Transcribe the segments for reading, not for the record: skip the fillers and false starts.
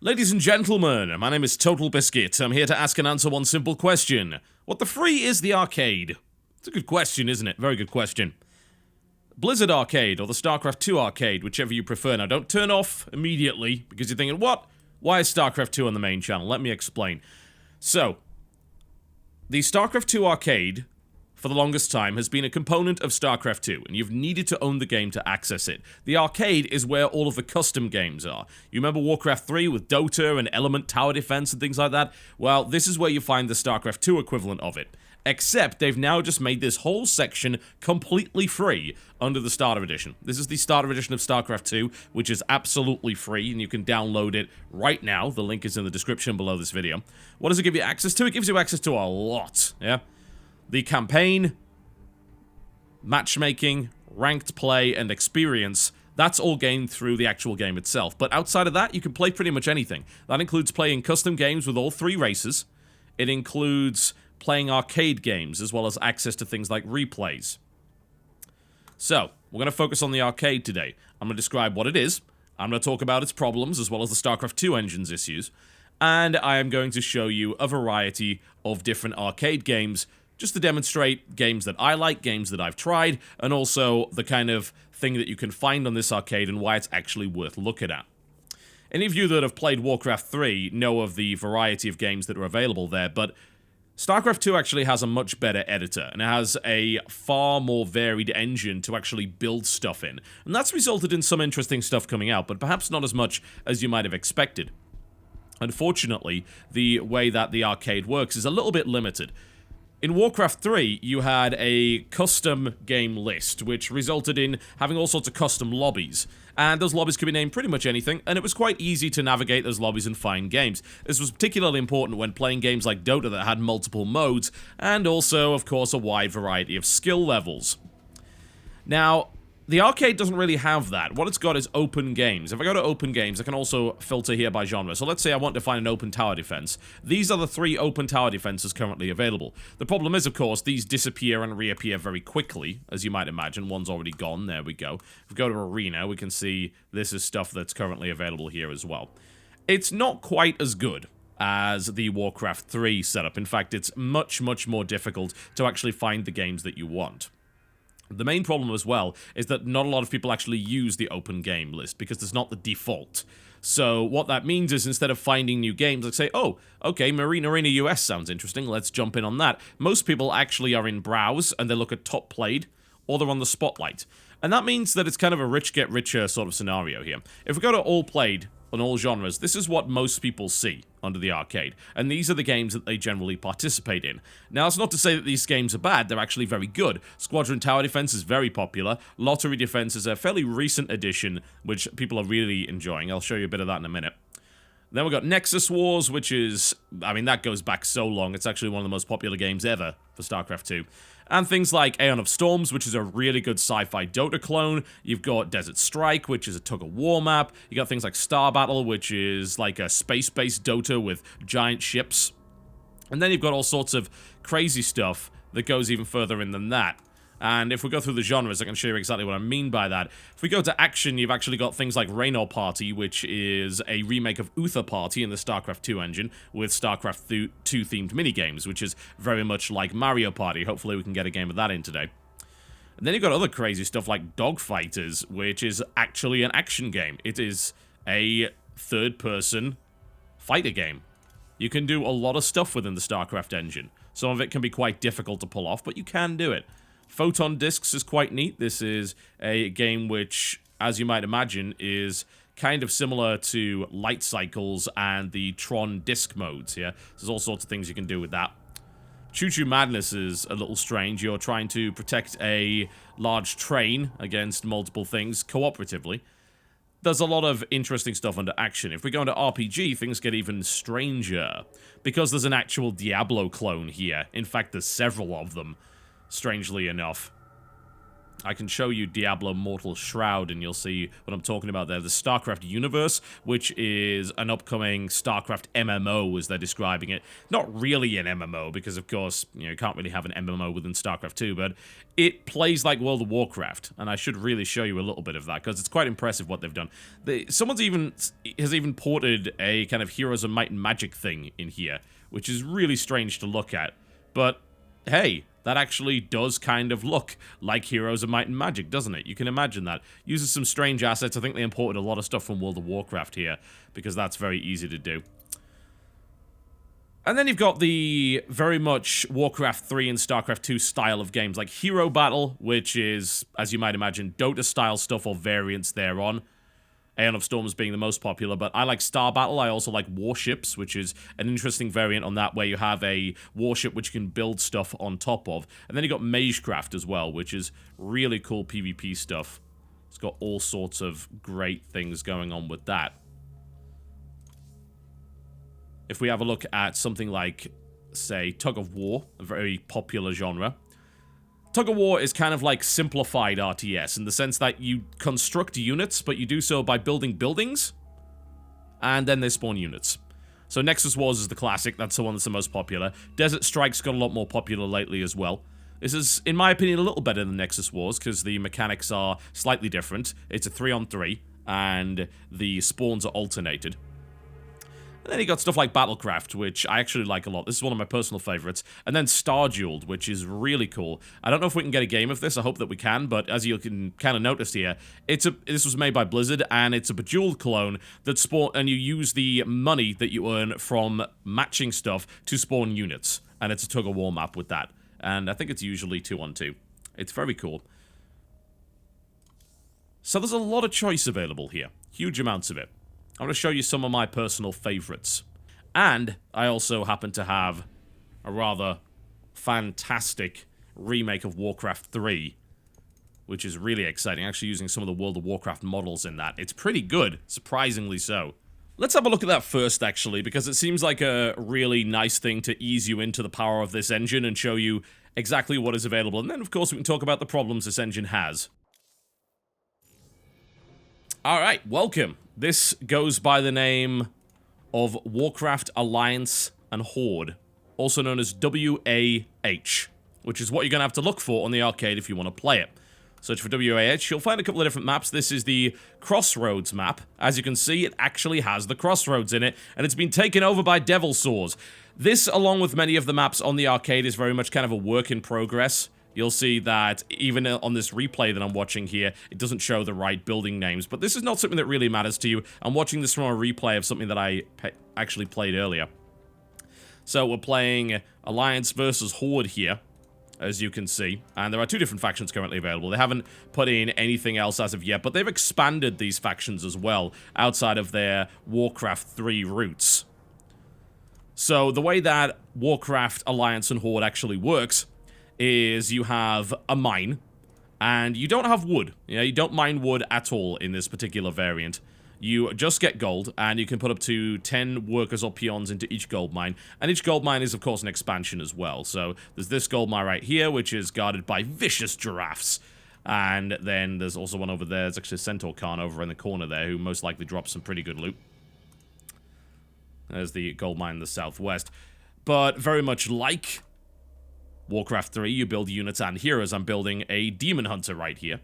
Ladies and gentlemen, my name is TotalBiscuit. I'm here to ask and answer one simple question. What the free is the arcade? It's a good question, isn't it? Very good question. Blizzard Arcade, or the Starcraft 2 Arcade, whichever you prefer. Now, don't turn off immediately, because you're thinking, what? Why is Starcraft 2 on the main channel? Let me explain. So, the Starcraft 2 Arcade, for the longest time, has been a component of Starcraft 2, and you've needed to own the game to access it. The arcade is where all of the custom games are. You remember Warcraft 3 with Dota and Element Tower Defense and things like that? Well, this is where you find the Starcraft 2 equivalent of it. Except they've now just made this whole section completely free under the Starter Edition. This is the Starter Edition of StarCraft 2, which is absolutely free, and you can download it right now. The link is in the description below this video. What does it give you access to? It gives you access to a lot, yeah? The campaign, matchmaking, ranked play, and experience, that's all gained through the actual game itself. But outside of that, you can play pretty much anything. That includes playing custom games with all three races. It includes playing arcade games, as well as access to things like replays. So, we're going to focus on the arcade today. I'm going to describe what it is, I'm going to talk about its problems, as well as the StarCraft 2 engine's issues, and I am going to show you a variety of different arcade games, just to demonstrate games that I like, games that I've tried, and also the kind of thing that you can find on this arcade and why it's actually worth looking at. Any of you that have played Warcraft 3 know of the variety of games that are available there, but StarCraft 2 actually has a much better editor, and it has a far more varied engine to actually build stuff in. And that's resulted in some interesting stuff coming out, but perhaps not as much as you might have expected. Unfortunately, the way that the arcade works is a little bit limited. In Warcraft 3, you had a custom game list, which resulted in having all sorts of custom lobbies. And those lobbies could be named pretty much anything, and it was quite easy to navigate those lobbies and find games. This was particularly important when playing games like Dota that had multiple modes, and also, of course, a wide variety of skill levels. Now, the arcade doesn't really have that. What it's got is open games. If I go to open games, I can also filter here by genre. So let's say I want to find an open tower defense. These are the 3 open tower defenses currently available. The problem is, of course, these disappear and reappear very quickly, as you might imagine. One's already gone. There we go. If we go to Arena, we can see this is stuff that's currently available here as well. It's not quite as good as the Warcraft 3 setup. In fact, it's much, much more difficult to actually find the games that you want. The main problem as well is that not a lot of people actually use the open game list because it's not the default. So what that means is instead of finding new games, like say, oh, okay, Marine Arena US sounds interesting, let's jump in on that. Most people actually are in Browse and they look at top played, or they're on the Spotlight. And that means that it's kind of a rich get richer sort of scenario here. If we go to all played on all genres, this is what most people see under the arcade, and these are the games that they generally participate in. Now, it's not to say that these games are bad, they're actually very good. Squadron Tower Defense is very popular. Lottery Defense is a fairly recent addition, which people are really enjoying. I'll show you a bit of that in a minute. Then we've got Nexus Wars, which is, I mean, that goes back so long. It's actually one of the most popular games ever for StarCraft 2. And things like Aeon of Storms, which is a really good sci-fi Dota clone. You've got Desert Strike, which is a tug-of-war map. You got things like Star Battle, which is like a space-based Dota with giant ships. And then you've got all sorts of crazy stuff that goes even further in than that. And if we go through the genres, I can show you exactly what I mean by that. If we go to action, you've actually got things like Raynor Party, which is a remake of Uther Party in the StarCraft 2 engine, with StarCraft 2 themed minigames, which is very much like Mario Party. Hopefully we can get a game of that in today. And then you've got other crazy stuff like Dogfighters, which is actually an action game. It is a third-person fighter game. You can do a lot of stuff within the StarCraft engine. Some of it can be quite difficult to pull off, but you can do it. Photon Discs is quite neat. This is a game which, as you might imagine, is kind of similar to Light Cycles and the Tron disc modes, yeah? There's all sorts of things you can do with that. Choo Choo Madness is a little strange. You're trying to protect a large train against multiple things cooperatively. There's a lot of interesting stuff under action. If we go into RPG, things get even stranger, because there's an actual Diablo clone here. In fact, there's several of them, strangely enough. I can show you Blo Mortal Shroud, and you'll see what I'm talking about there. The Starcraft universe, which is an upcoming Starcraft MMO, as they're describing it. Not really an MMO, because, of course, you can't really have an MMO within Starcraft 2, but it plays like World of Warcraft, and I should really show you a little bit of that, because it's quite impressive what they've done. Someone has even ported a kind of Heroes of Might and Magic thing in here, which is really strange to look at, but hey, that actually does kind of look like Heroes of Might and Magic, doesn't it? You can imagine that. Uses some strange assets. I think they imported a lot of stuff from World of Warcraft here, because that's very easy to do. And then you've got the very much Warcraft 3 and Starcraft 2 style of games, like Hero Battle, which is, as you might imagine, Dota-style stuff or variants thereon. Aeon of Storms being the most popular, but I like Star Battle. I also like Warships, which is an interesting variant on that, where you have a warship which you can build stuff on top of. And then you got Magecraft as well, which is really cool PvP stuff. It's got all sorts of great things going on with that. If we have a look at something like, say, Tug of War, a very popular genre, Tug of War is kind of like simplified RTS in the sense that you construct units, but you do so by building buildings, and then they spawn units. So Nexus Wars is the classic, that's the one that's the most popular. Desert Strike's got a lot more popular lately as well. This is, in my opinion, a little better than Nexus Wars, because the mechanics are slightly different. It's a 3-on-3, and the spawns are alternated. And then you got stuff like Battlecraft, which I actually like a lot. This is one of my personal favorites. And then Stardueled, which is really cool. I don't know if we can get a game of this. I hope that we can, but as you can kind of notice here, this was made by Blizzard, and it's a Bejeweled clone that spawn, and you use the money that you earn from matching stuff to spawn units. And it's a Tug of War map with that. And I think it's usually 2-on-2. It's very cool. So there's a lot of choice available here. Huge amounts of it. I'm going to show you some of my personal favorites. And I also happen to have a rather fantastic remake of Warcraft 3, which is really exciting. Actually using some of the World of Warcraft models in that. It's pretty good, surprisingly so. Let's have a look at that first, actually, because it seems like a really nice thing to ease you into the power of this engine and show you exactly what is available. And then, of course, we can talk about the problems this engine has. Alright, welcome. This goes by the name of Warcraft Alliance and Horde, also known as WAH, which is what you're going to have to look for on the arcade if you want to play it. Search for WAH, you'll find a couple of different maps. This is the Crossroads map. As you can see, it actually has the Crossroads in it, and it's been taken over by Devil Saws. This, along with many of the maps on the arcade, is very much kind of a work in progress. You'll see that even on this replay that I'm watching here, it doesn't show the right building names. But this is not something that really matters to you. I'm watching this from a replay of something that I actually played earlier. So we're playing Alliance versus Horde here, as you can see. And there are two different factions currently available. They haven't put in anything else as of yet, but they've expanded these factions as well, outside of their Warcraft 3 roots. So the way that Warcraft Alliance and Horde actually works is you have a mine, and you don't have wood. You don't mine wood at all in this particular variant. You just get gold, and you can put up to 10 workers or peons into each gold mine. And each gold mine is, of course, an expansion as well. So there's this gold mine right here, which is guarded by vicious giraffes. And then there's also one over there. There's actually a Centaur Khan over in the corner there, who most likely drops some pretty good loot. There's the gold mine in the southwest. But very much like Warcraft 3, you build units and heroes. I'm building a Demon Hunter right here.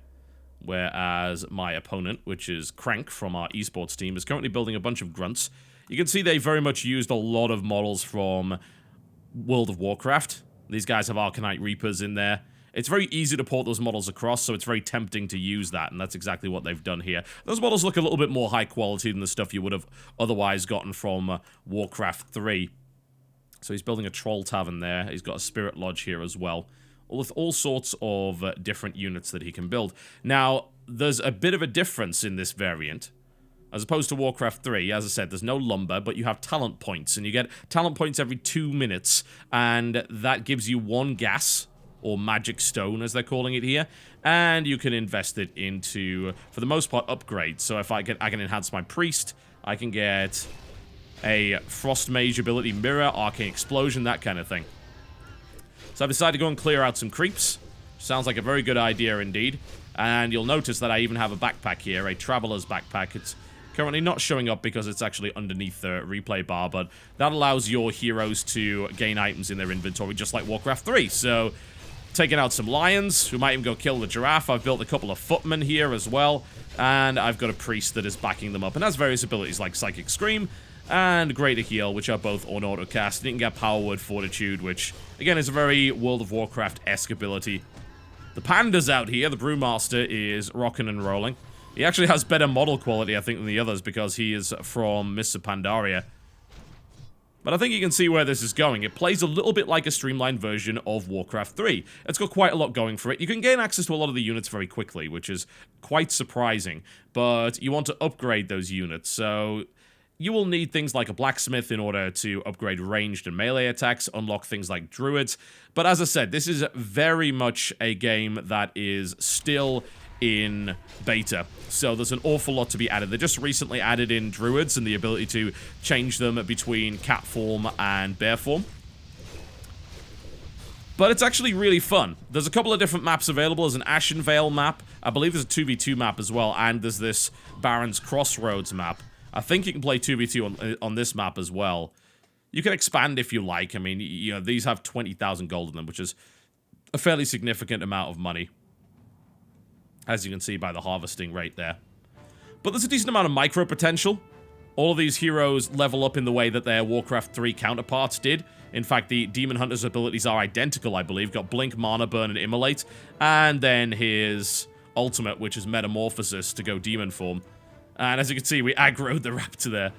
Whereas my opponent, which is Crank from our esports team, is currently building a bunch of grunts. You can see they very much used a lot of models from World of Warcraft. These guys have Arcanite Reapers in there. It's very easy to port those models across, so it's very tempting to use that, and that's exactly what they've done here. Those models look a little bit more high quality than the stuff you would have otherwise gotten from Warcraft 3. So he's building a Troll Tavern there. He's got a Spirit Lodge here as well, with all sorts of different units that he can build. Now, there's a bit of a difference in this variant. As opposed to Warcraft 3, as I said, there's no lumber, but you have talent points, and you get talent points every 2 minutes, and that gives you 1 gas, or magic stone, as they're calling it here, and you can invest it into, for the most part, upgrades. So if I can enhance my priest, I can get a Frost Mage ability, Mirror, Arcane Explosion, that kind of thing. So I've decided to go and clear out some creeps, Sounds like a very good idea indeed. And you'll notice that I even have a backpack here, a traveler's backpack. It's currently not showing up because it's actually underneath the replay bar, but that allows your heroes to gain items in their inventory, just like Warcraft 3. So, taking out some lions, we might even go kill the giraffe. I've built a couple of footmen here as well, and I've got a priest that is backing them up, and has various abilities like Psychic Scream and Greater Heal, which are both on auto-cast. You can get Power Word Fortitude, which, again, is a very World of Warcraft-esque ability. The panda's out here. The Brewmaster is rocking and rolling. He actually has better model quality, I think, than the others because he is from Mists of Pandaria. But I think you can see where this is going. It plays a little bit like a streamlined version of Warcraft 3. It's got quite a lot going for it. You can gain access to a lot of the units very quickly, which is quite surprising. But you want to upgrade those units, so you will need things like a blacksmith in order to upgrade ranged and melee attacks, unlock things like druids. But as I said, this is very much a game that is still in beta, so there's an awful lot to be added. They just recently added in druids and the ability to change them between cat form and bear form. But it's actually really fun. There's a couple of different maps available. There's an Ashen Vale map. I believe there's a 2v2 map as well, and there's this Baron's Crossroads map. I think you can play 2v2 on this map as well. You can expand if you like. I mean, you know, these have 20,000 gold in them, which is a fairly significant amount of money, as you can see by the harvesting rate there. But there's a decent amount of micro potential. All of these heroes level up in the way that their Warcraft 3 counterparts did. In fact, the Demon Hunter's abilities are identical, I believe. Got Blink, Mana Burn, and Immolate. And then his ultimate, which is Metamorphosis to go demon form. And as you can see, we aggroed the raptor there.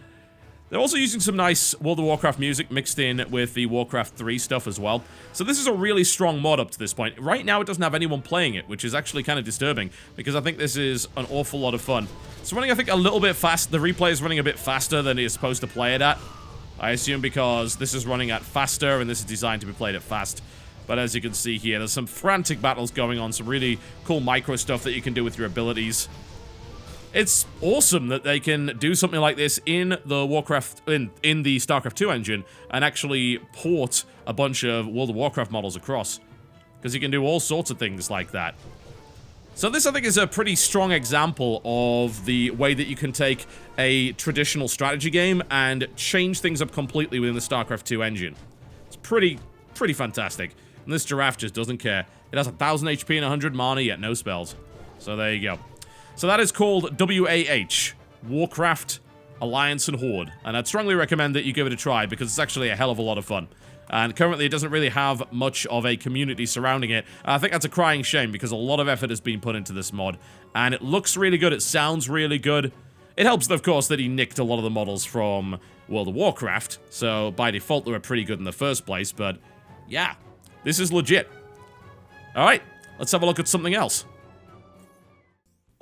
They're also using some nice World of Warcraft music mixed in with the Warcraft 3 stuff as well. So this is a really strong mod up to this point. Right now, it doesn't have anyone playing it, which is actually kind of disturbing, because I think this is an awful lot of fun. It's running, I think, a little bit fast. The replay is running a bit faster than it is supposed to play it at. I assume because this is running at faster, and this is designed to be played at fast. But as you can see here, there's some frantic battles going on, some really cool micro stuff that you can do with your abilities. It's awesome that they can do something like this in the Warcraft, in the Starcraft 2 engine, and actually port a bunch of World of Warcraft models across. Because you can do all sorts of things like that. So this, I think, is a pretty strong example of the way that you can take a traditional strategy game and change things up completely within the Starcraft 2 engine. It's pretty fantastic. And this giraffe just doesn't care. It has 1,000 HP and 100 mana, yet no spells. So there you go. So that is called WAH, Warcraft, Alliance, and Horde. And I'd strongly recommend that you give it a try, because it's actually a hell of a lot of fun. And currently it doesn't really have much of a community surrounding it. I think that's a crying shame, because a lot of effort has been put into this mod. And it looks really good, it sounds really good. It helps, of course, that he nicked a lot of the models from World of Warcraft. So by default, they were pretty good in the first place, but yeah, this is legit. Alright, let's have a look at something else.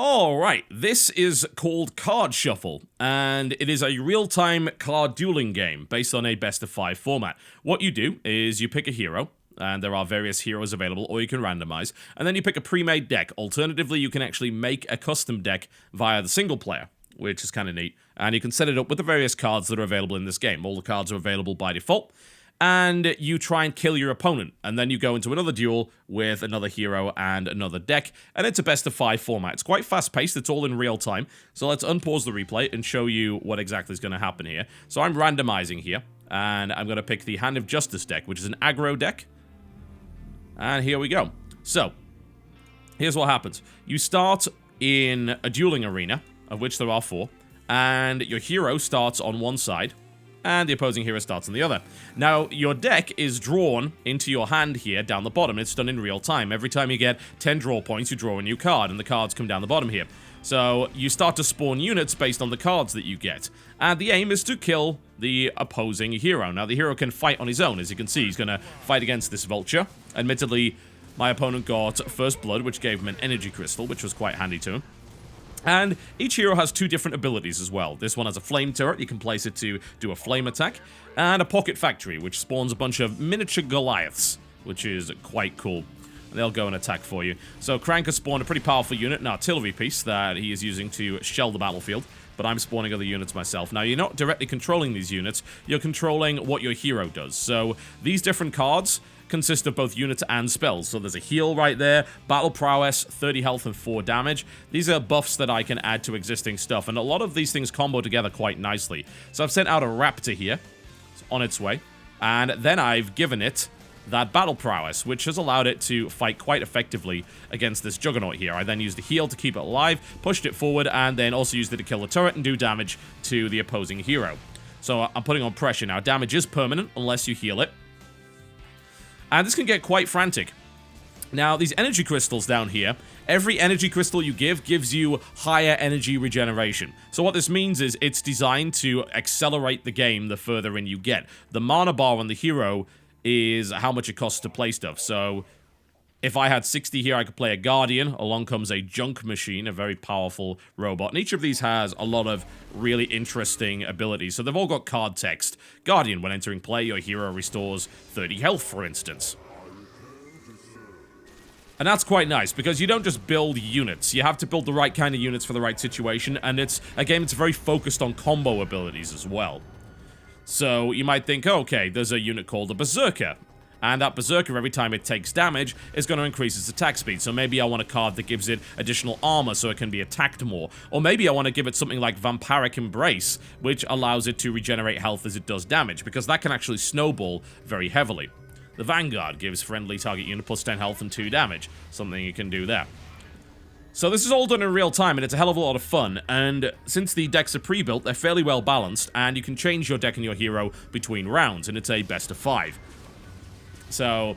Alright, this is called Card Shuffle, and it is a real-time card dueling game based on a best-of-5 format. What you do is you pick a hero, and there are various heroes available, or you can randomize, and then you pick a pre-made deck. Alternatively, you can actually make a custom deck via the single player, which is kind of neat, and you can set it up with the various cards that are available in this game. All the cards are available by default, and you try and kill your opponent, and then you go into another duel with another hero and another deck, and it's a best-of-5 format. It's quite fast-paced, it's all in real time, so let's unpause the replay and show you what exactly is going to happen here. So I'm randomizing here, and I'm going to pick the Hand of Justice deck, which is an aggro deck, and here we go. So, here's what happens. You start in a dueling arena, of which there are 4, and your hero starts on one side, and the opposing hero starts on the other. Now, your deck is drawn into your hand here down the bottom. It's done in real time. Every time you get 10 draw points, you draw a new card, and the cards come down the bottom here. So, you start to spawn units based on the cards that you get. And the aim is to kill the opposing hero. Now, the hero can fight on his own. As you can see, he's going to fight against this vulture. Admittedly, my opponent got First Blood, which gave him an energy crystal, which was quite handy to him. And each hero has 2 different abilities as well. This one has a flame turret, you can place it to do a flame attack, and a pocket factory, which spawns a bunch of miniature Goliaths, which is quite cool. And they'll go and attack for you. So Crank has spawned a pretty powerful unit, an artillery piece that he is using to shell the battlefield, but I'm spawning other units myself. Now, you're not directly controlling these units, you're controlling what your hero does. So these different cards consist of both units and spells. So there's a heal right there, battle prowess, 30 health and 4 damage. These are buffs that I can add to existing stuff, and a lot of these things combo together quite nicely. So I've sent out a raptor here. It's on its way. And then I've given it that battle prowess, which has allowed it to fight quite effectively against this juggernaut here. I then used the heal to keep it alive, pushed it forward, and then also used it to kill the turret and do damage to the opposing hero. So I'm putting on pressure now. Damage is permanent unless you heal it. And this can get quite frantic. Now, these energy crystals down here, every energy crystal you give gives you higher energy regeneration. So what this means is it's designed to accelerate the game the further in you get. The mana bar on the hero is how much it costs to play stuff. So if I had 60 here, I could play a Guardian. Along comes a Junk Machine, a very powerful robot. And each of these has a lot of really interesting abilities. So they've all got card text. Guardian, when entering play, your hero restores 30 health, for instance. And that's quite nice, because you don't just build units. You have to build the right kind of units for the right situation. And it's a game that's very focused on combo abilities as well. So you might think, okay, there's a unit called a Berserker. And that Berserker, every time it takes damage, is going to increase its attack speed. So maybe I want a card that gives it additional armor so it can be attacked more. Or maybe I want to give it something like Vampiric Embrace, which allows it to regenerate health as it does damage, because that can actually snowball very heavily. The Vanguard gives friendly target unit plus 10 health and 2 damage. Something you can do there. So this is all done in real time, and it's a hell of a lot of fun, and since the decks are pre-built, they're fairly well balanced, and you can change your deck and your hero between rounds, and it's a best of 5. So,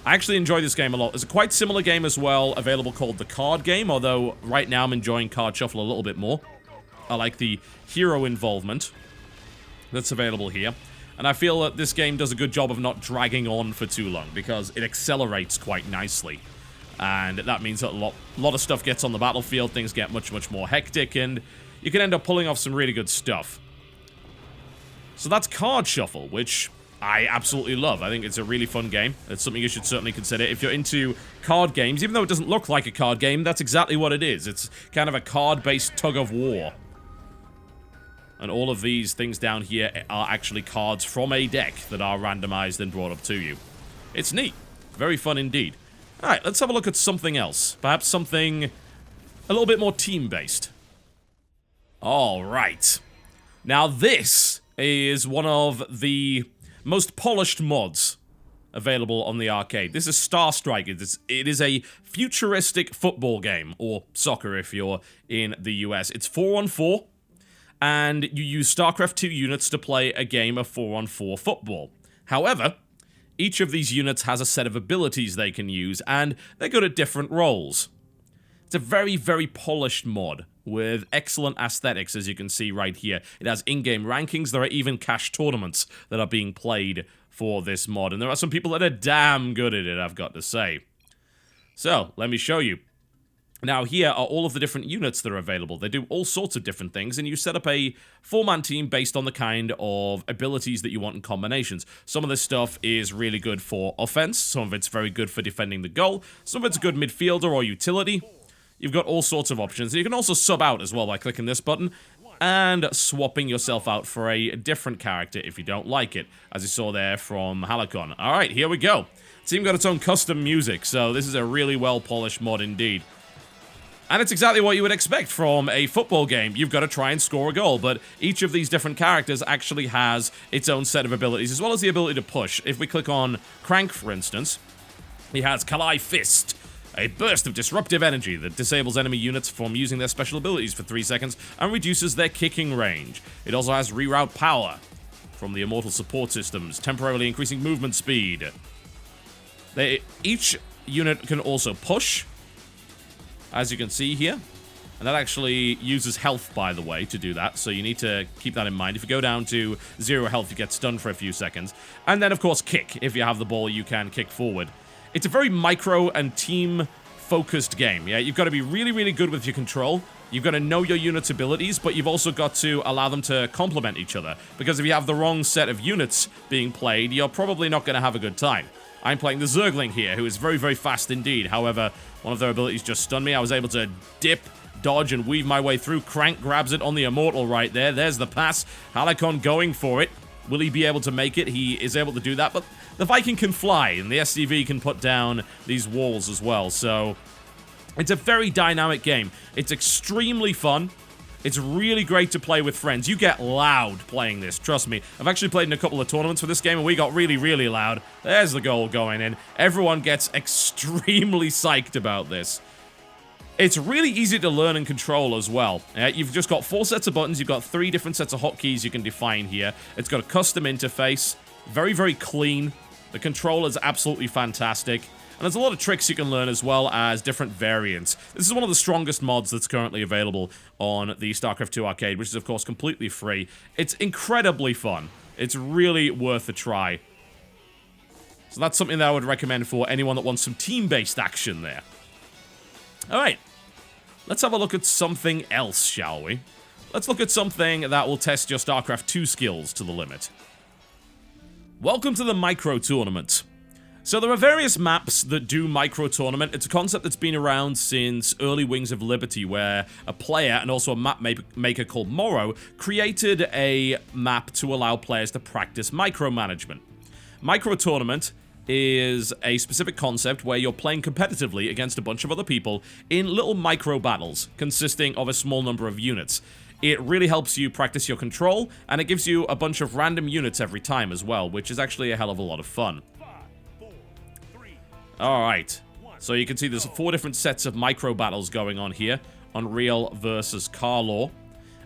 I actually enjoy this game a lot. There's a quite similar game as well, available called the Card Game, although right now I'm enjoying Card Shuffle a little bit more. I like the hero involvement that's available here, and I feel that this game does a good job of not dragging on for too long, because it accelerates quite nicely. And that means that a lot of stuff gets on the battlefield, things get much, much more hectic, and you can end up pulling off some really good stuff. So that's Card Shuffle, which I absolutely love. I think it's a really fun game. It's something you should certainly consider. If you're into card games, even though it doesn't look like a card game, that's exactly what it is. It's kind of a card-based tug-of-war. And all of these things down here are actually cards from a deck that are randomized and brought up to you. It's neat. Very fun indeed. Alright, let's have a look at something else. Perhaps something a little bit more team-based. Alright. Now this is one of the most polished mods available on the arcade. This is Star Strike. It is a futuristic football game, or soccer if you're in the US. It's 4-on-4, and you use StarCraft 2 units to play a game of 4-on-4 football. However, each of these units has a set of abilities they can use, and they're good at different roles. It's a very, very polished mod, with excellent aesthetics, as you can see right here. It has in-game rankings. There are even cash tournaments that are being played for this mod, and there are some people that are damn good at it, I've got to say. So, let me show you. Now, here are all of the different units that are available. They do all sorts of different things, and you set up a 4-man team based on the kind of abilities that you want in combinations. Some of this stuff is really good for offense. Some of it's very good for defending the goal. Some of it's a good midfielder or utility. You've got all sorts of options. You can also sub out as well by clicking this button and swapping yourself out for a different character if you don't like it, as you saw there from Halcon. Alright, here we go. It's even got its own custom music, so this is a really well-polished mod indeed. And it's exactly what you would expect from a football game. You've got to try and score a goal, but each of these different characters actually has its own set of abilities, as well as the ability to push. If we click on Crank, for instance, he has Kalai Fist, a burst of disruptive energy that disables enemy units from using their special abilities for 3 seconds and reduces their kicking range. It also has Reroute Power from the Immortal support systems, temporarily increasing movement speed. Each unit can also push, as you can see here, and that actually uses health, by the way, to do that, so you need to keep that in mind. If you go down to 0 health, you get stunned for a few seconds. And then, of course, kick. If you have the ball, you can kick forward. It's a very micro and team-focused game, yeah? You've got to be really, really good with your control. You've got to know your unit's abilities, but you've also got to allow them to complement each other, because if you have the wrong set of units being played, you're probably not going to have a good time. I'm playing the Zergling here, who is very, very fast indeed. However, one of their abilities just stunned me. I was able to dip, dodge, and weave my way through. Crank grabs it on the Immortal right there. There's the pass. Halcon going for it. Will he be able to make it? He is able to do that, but the Viking can fly, and the SCV can put down these walls as well, so it's a very dynamic game. It's extremely fun. It's really great to play with friends. You get loud playing this, trust me. I've actually played in a couple of tournaments for this game, and we got really, really loud. There's the goal going in. Everyone gets extremely psyched about this. It's really easy to learn and control as well. You've just got 4 sets of buttons. You've got 3 different sets of hotkeys you can define here. It's got a custom interface. Very, very clean. The controller's absolutely fantastic. And there's a lot of tricks you can learn as well as different variants. This is one of the strongest mods that's currently available on the StarCraft 2 arcade, which is, of course, completely free. It's incredibly fun. It's really worth a try. So that's something that I would recommend for anyone that wants some team-based action there. Alright, let's have a look at something else, shall we? Let's look at something that will test your StarCraft 2 skills to the limit. Welcome to the Micro Tournament. So there are various maps that do Micro Tournament. It's a concept that's been around since early Wings of Liberty, where a player and also a map maker called Morrow created a map to allow players to practice micromanagement. Micro Tournament is a specific concept where you're playing competitively against a bunch of other people in little micro battles consisting of a small number of units. It really helps you practice your control, and it gives you a bunch of random units every time as well, which is actually a hell of a lot of fun. Alright, so you can see there's 4 different sets of micro battles going on here. Unreal versus Carlaw.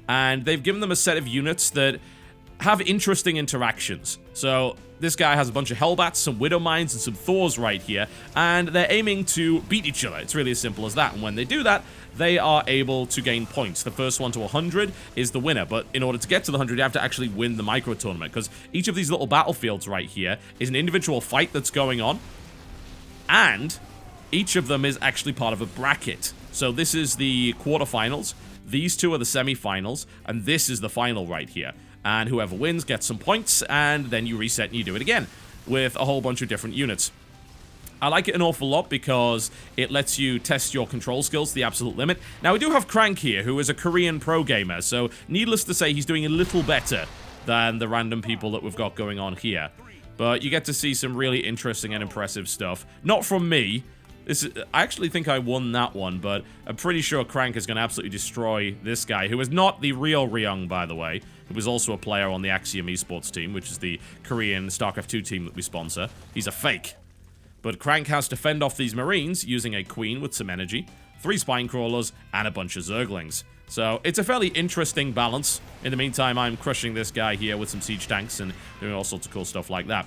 And they've given them a set of units that have interesting interactions. So this guy has a bunch of Hellbats, some Widow Mines, and some Thors right here. And they're aiming to beat each other. It's really as simple as that. And when they do that, they are able to gain points. The first one to 100 is the winner. But in order to get to the 100, you have to actually win the micro tournament. Because each of these little battlefields right here is an individual fight that's going on. And each of them is actually part of a bracket. So this is the quarterfinals, these 2 are the semifinals, and this is the final right here. And whoever wins gets some points, and then you reset and you do it again with a whole bunch of different units. I like it an awful lot because it lets you test your control skills to the absolute limit. Now, we do have Crank here, who is a Korean pro gamer, so needless to say, he's doing a little better than the random people that we've got going on here. But you get to see some really interesting and impressive stuff. Not from me. I actually think I won that one, but I'm pretty sure Crank is going to absolutely destroy this guy, who is not the real Ryung, by the way. He was also a player on the Axiom Esports team, which is the Korean StarCraft 2 team that we sponsor. He's a fake. But Crank has to fend off these Marines using a Queen with some energy, 3 Spine Crawlers, and a bunch of Zerglings. So it's a fairly interesting balance. In the meantime, I'm crushing this guy here with some siege tanks and doing all sorts of cool stuff like that.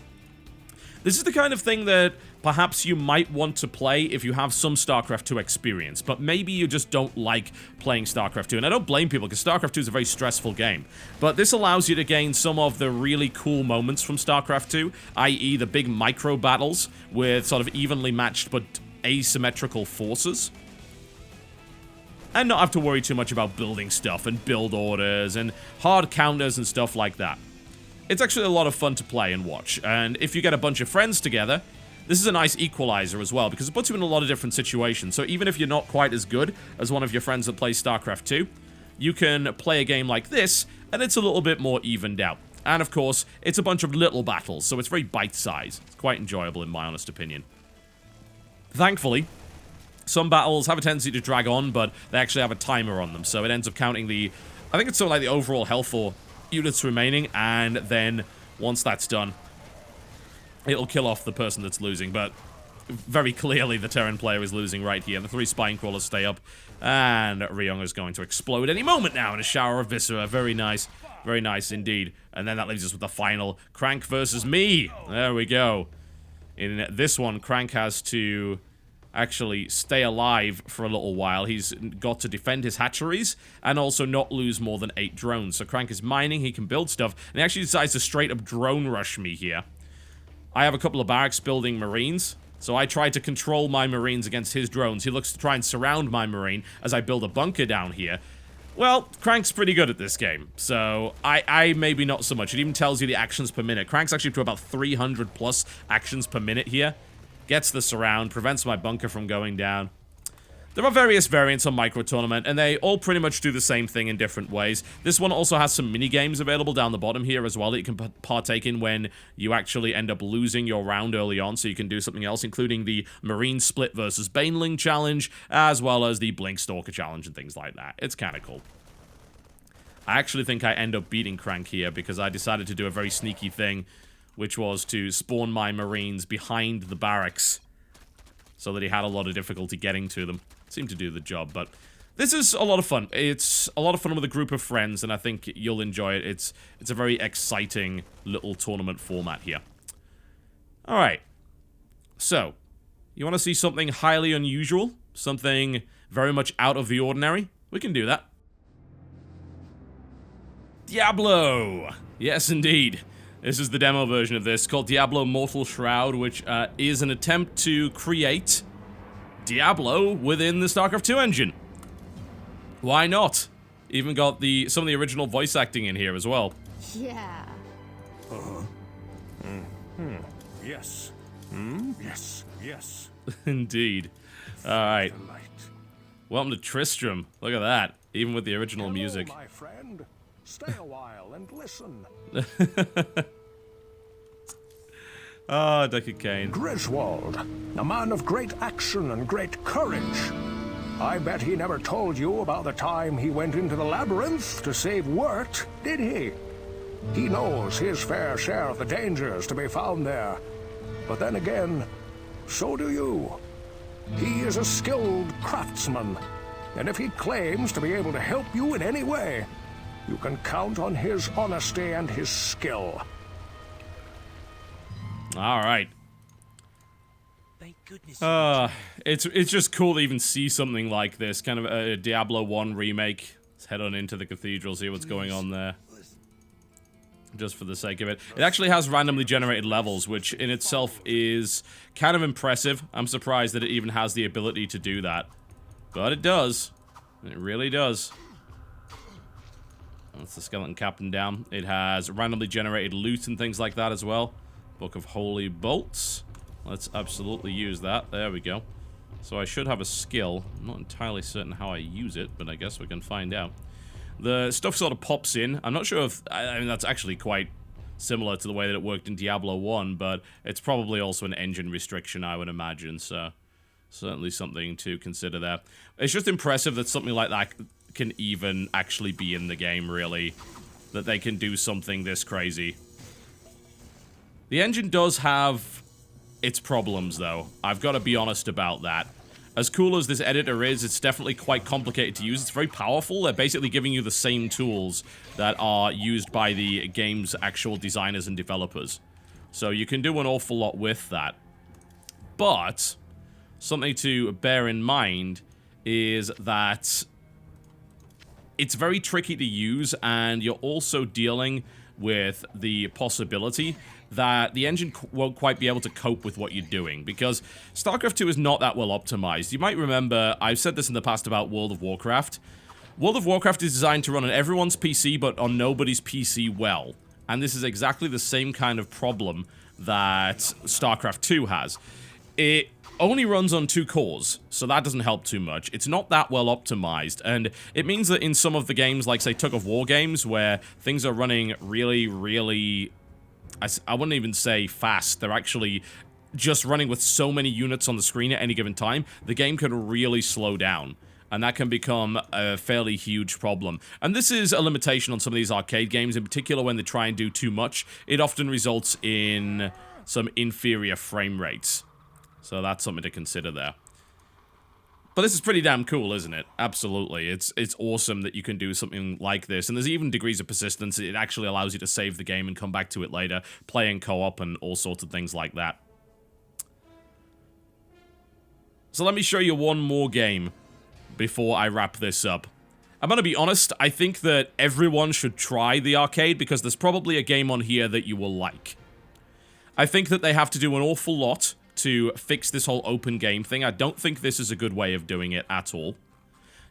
This is the kind of thing that perhaps you might want to play if you have some StarCraft 2 experience, but maybe you just don't like playing StarCraft 2. And I don't blame people, because StarCraft 2 is a very stressful game. But this allows you to gain some of the really cool moments from StarCraft 2, i.e. the big micro battles with sort of evenly matched but asymmetrical forces. And not have to worry too much about building stuff and build orders and hard counters and stuff like that. It's actually a lot of fun to play and watch, and if you get a bunch of friends together, this is a nice equalizer as well, because it puts you in a lot of different situations. So even if you're not quite as good as one of your friends that plays StarCraft 2, you can play a game like this, and it's a little bit more evened out. And of course, it's a bunch of little battles, so it's very bite-sized. It's quite enjoyable in my honest opinion. Thankfully, some battles have a tendency to drag on, but they actually have a timer on them, so it ends up counting the, I think it's sort of like the overall health for units remaining, and then once that's done, it'll kill off the person that's losing. But very clearly the Terran player is losing right here. The 3 Spine Crawlers stay up, and Ryung is going to explode any moment now in a shower of Viscera. Very nice indeed. And then that leaves us with the final Crank versus me. There we go. In this one, Crank has to actually stay alive for a little while. He's got to defend his hatcheries and also not lose more than 8 drones. So Crank is mining, he can build stuff, and he actually decides to straight up drone rush me here. I have a couple of barracks building Marines, so I try to control my Marines against his drones. He looks to try and surround my Marine as I build a bunker down here. Well, Crank's pretty good at this game, so I maybe not so much. It even tells you the actions per minute. Crank's actually to about 300 plus actions per minute here. Gets the surround, prevents my bunker from going down. There are various variants on Micro Tournament, and they all pretty much do the same thing in different ways. This one also has some mini-games available down the bottom here as well that you can partake in when you actually end up losing your round early on, so you can do something else, including the Marine Split versus Baneling challenge, as well as the Blink Stalker challenge and things like that. It's kind of cool. I actually think I end up beating Crank here because I decided to do a very sneaky thing, which was to spawn my Marines behind the barracks so that he had a lot of difficulty getting to them. Seemed to do the job, but this is a lot of fun. It's a lot of fun with a group of friends, and I think you'll enjoy it. It's a very exciting little tournament format here. Alright. So, you want to see something highly unusual? Something very much out of the ordinary? We can do that. Diablo! Yes, indeed. This is the demo version of this, called Blo Mortal Shroud, which is an attempt to create Diablo within the Starcraft 2 engine. Why not? Even got some of the original voice acting in here as well. Yeah. Yes. Yes. Yes. Indeed. Alright. Welcome to Tristram. Look at that. Even with the original music. My friend. Stay a while and listen. Ah, Deckard Cain. Griswold, a man of great action and great courage. I bet he never told you about the time he went into the labyrinth to save Wirt, did he? He knows his fair share of the dangers to be found there. But then again, so do you. He is a skilled craftsman, and if he claims to be able to help you in any way, you can count on his honesty and his skill. All right. Thank goodness. It's just cool to even see something like this, kind of a Diablo 1 remake. Let's head on into the cathedral, see what's going on there. Just for the sake of it. It actually has randomly generated levels, which in itself is kind of impressive. I'm surprised that it even has the ability to do that. But it does. It really does. That's the skeleton captain down. It has randomly generated loot and things like that as well. Book of Holy Bolts. Let's absolutely use that. There we go. So I should have a skill. I'm not entirely certain how I use it, but I guess we can find out. The stuff sort of pops in. I'm not sure if... I mean, that's actually quite similar to the way that it worked in Diablo 1, but it's probably also an engine restriction, I would imagine, so... certainly something to consider there. It's just impressive that something like that can even actually be in the game, really. That they can do something this crazy. The engine does have its problems, though. I've got to be honest about that. As cool as this editor is, it's definitely quite complicated to use. It's very powerful. They're basically giving you the same tools that are used by the game's actual designers and developers. So you can do an awful lot with that. But something to bear in mind is that it's very tricky to use, and you're also dealing with the possibility that the engine won't quite be able to cope with what you're doing, because StarCraft 2 is not that well optimized. You might remember, I've said this in the past about World of Warcraft. World of Warcraft is designed to run on everyone's PC, but on nobody's PC well. And this is exactly the same kind of problem that StarCraft 2 has. It only runs on 2 cores, so that doesn't help too much. It's not that well optimized, and it means that in some of the games, like, say, Tug of War games, where things are running really, really... I wouldn't even say fast. They're actually just running with so many units on the screen at any given time, the game can really slow down. And that can become a fairly huge problem. And this is a limitation on some of these arcade games, in particular when they try and do too much. It often results in some inferior frame rates. So that's something to consider there. But this is pretty damn cool, isn't it? Absolutely. It's awesome that you can do something like this. And there's even degrees of persistence. It actually allows you to save the game and come back to it later, play in co-op and all sorts of things like that. So let me show you one more game before I wrap this up. I'm gonna be honest, I think that everyone should try the arcade because there's probably a game on here that you will like. I think that they have to do an awful lot to fix this whole open game thing. I don't think this is a good way of doing it at all.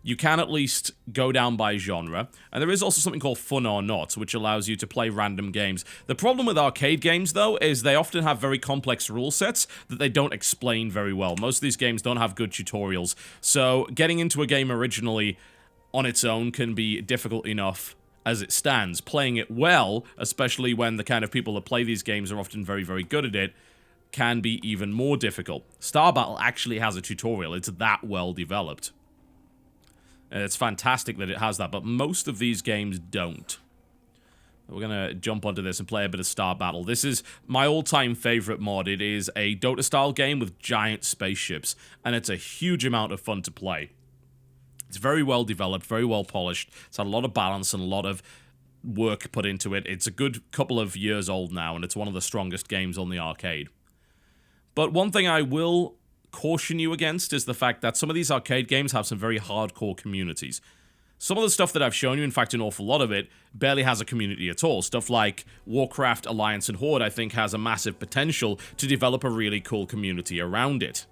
you can at least go down by genre, and there is also something called Fun or Not, which allows you to play random games. The problem with arcade games, though, is they often have very complex rule sets that they don't explain very well. Most of these games don't have good tutorials, so getting into a game originally on its own can be difficult enough as it stands. Playing it well, especially when the kind of people that play these games are often very, very good at it, can be even more difficult. Star Battle actually has a tutorial. It's that well developed. And it's fantastic that it has that, but most of these games don't. We're going to jump onto this and play a bit of Star Battle. This is my all-time favorite mod. It is a Dota-style game with giant spaceships, and it's a huge amount of fun to play. It's very well developed, very well polished. It's had a lot of balance and a lot of work put into it. It's a good couple of years old now, and it's one of the strongest games on the arcade. But one thing I will caution you against is the fact that some of these arcade games have some very hardcore communities. Some of the stuff that I've shown you, in fact an awful lot of it, barely has a community at all. Stuff like Warcraft, Alliance, and Horde, I think, has a massive potential to develop a really cool community around it.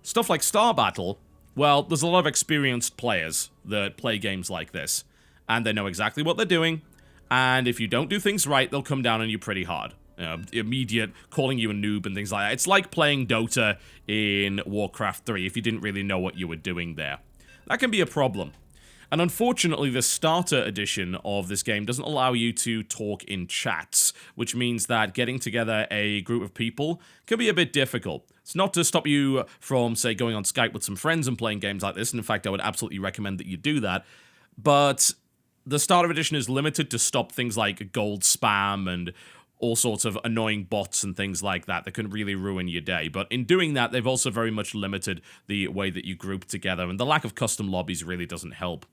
Stuff like Star Battle, well, there's a lot of experienced players that play games like this, and they know exactly what they're doing, and if you don't do things right, they'll come down on you pretty hard. Immediate calling you a noob and things like that. It's like playing Dota in Warcraft 3 if you didn't really know what you were doing there. That can be a problem. And unfortunately, the starter edition of this game doesn't allow you to talk in chats, which means that getting together a group of people can be a bit difficult. It's not to stop you from, say, going on Skype with some friends and playing games like this, and in fact, I would absolutely recommend that you do that, but the starter edition is limited to stop things like gold spam and all sorts of annoying bots and things like that that can really ruin your day. But in doing that, they've also very much limited the way that you group together, and the lack of custom lobbies really doesn't help.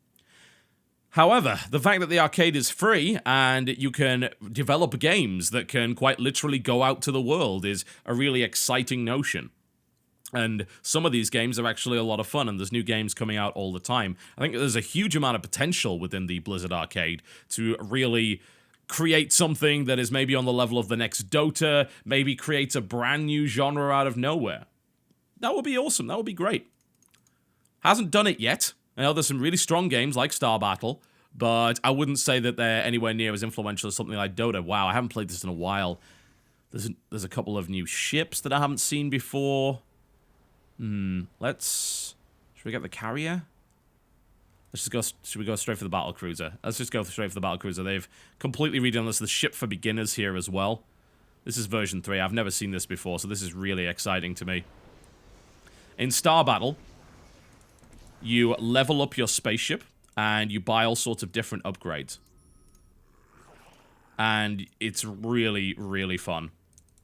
However, the fact that the arcade is free and you can develop games that can quite literally go out to the world is a really exciting notion. And some of these games are actually a lot of fun, and there's new games coming out all the time. I think there's a huge amount of potential within the Blizzard arcade to really create something that is maybe on the level of the next Dota, maybe create a brand new genre out of nowhere. That would be awesome. That would be great. Hasn't done it yet. I know there's some really strong games like Star Battle, but I wouldn't say that they're anywhere near as influential as something like Dota. Wow, I haven't played this in a while. There's a couple of new ships that I haven't seen before. Should we get the carrier? Should we go straight for the battle cruiser? Let's just go straight for the battle cruiser. They've completely redone this. The ship for beginners here as well. This is version 3. I've never seen this before, so this is really exciting to me. In Star Battle, you level up your spaceship, and you buy all sorts of different upgrades. And it's really, really fun,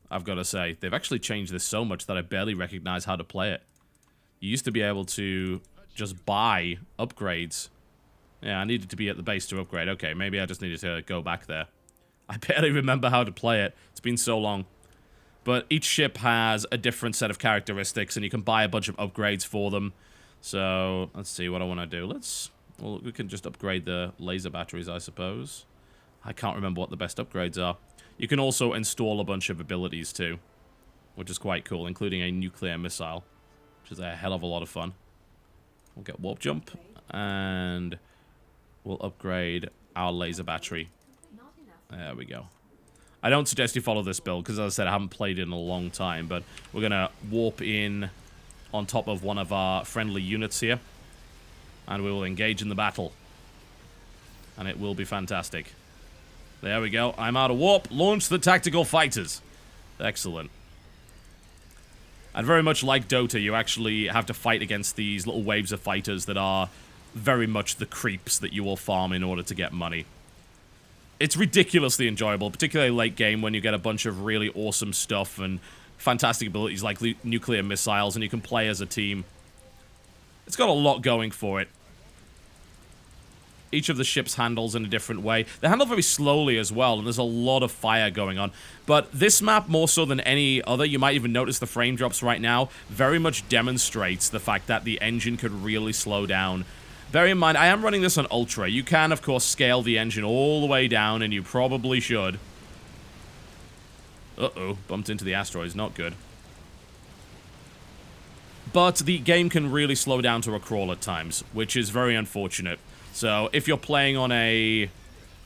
I've got to say. They've actually changed this so much that I barely recognize how to play it. You used to be able to just buy upgrades. Yeah, I needed to be at the base to upgrade. Okay, maybe I just needed to go back there. I barely remember how to play it. It's been so long. But each ship has a different set of characteristics, and you can buy a bunch of upgrades for them. So, let's see what I want to do. Well, we can just upgrade the laser batteries, I suppose. I can't remember what the best upgrades are. You can also install a bunch of abilities, too, which is quite cool, including a nuclear missile, which is a hell of a lot of fun. We'll get warp jump, and we'll upgrade our laser battery. There we go. I don't suggest you follow this build, because as I said, I haven't played it in a long time, but we're going to warp in on top of one of our friendly units here, and we will engage in the battle. And it will be fantastic. There we go. I'm out of warp. Launch the tactical fighters. Excellent. And very much like Dota, you actually have to fight against these little waves of fighters that are very much the creeps that you will farm in order to get money. It's ridiculously enjoyable, particularly late game when you get a bunch of really awesome stuff and fantastic abilities like nuclear missiles, and you can play as a team. It's got a lot going for it. Each of the ships handles in a different way. They handle very slowly as well, and there's a lot of fire going on. But this map, more so than any other, you might even notice the frame drops right now, very much demonstrates the fact that the engine could really slow down. Bear in mind, I am running this on Ultra. You can, of course, scale the engine all the way down, and you probably should. Uh-oh, bumped into the asteroids, not good. but the game can really slow down to a crawl at times, which is very unfortunate. So if you're playing on a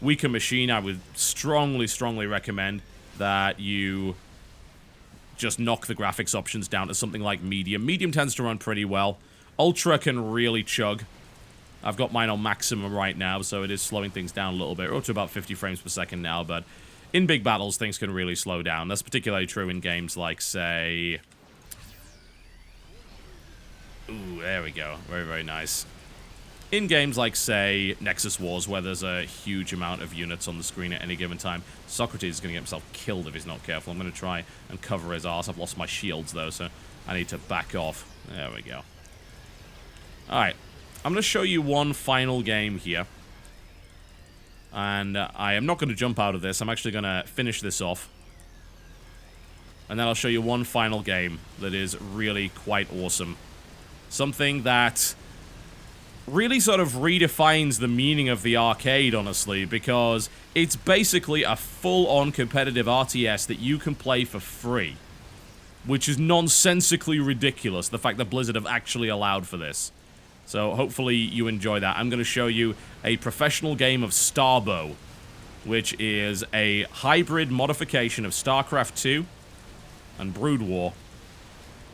weaker machine, I would strongly, strongly recommend that you just knock the graphics options down to something like medium. Medium tends to run pretty well. Ultra can really chug. I've got mine on maximum right now, so it is slowing things down a little bit. We're up to about 50 frames per second now, but in big battles, things can really slow down. That's particularly true in games like, say... Ooh, there we go. Very, very nice. In games like, say, Nexus Wars, where there's a huge amount of units on the screen at any given time, Socrates is going to get himself killed if he's not careful. I'm going to try and cover his ass. I've lost my shields, though, so I need to back off. There we go. Alright. I'm going to show you one final game here. And I am not going to jump out of this. I'm actually going to finish this off. And then I'll show you one final game that is really quite awesome. Something that really sort of redefines the meaning of the arcade, honestly, because it's basically a full-on competitive RTS that you can play for free. Which is nonsensically ridiculous, the fact that Blizzard have actually allowed for this. So hopefully you enjoy that. I'm going to show you a professional game of Starbow, which is a hybrid modification of Starcraft 2 and Brood War.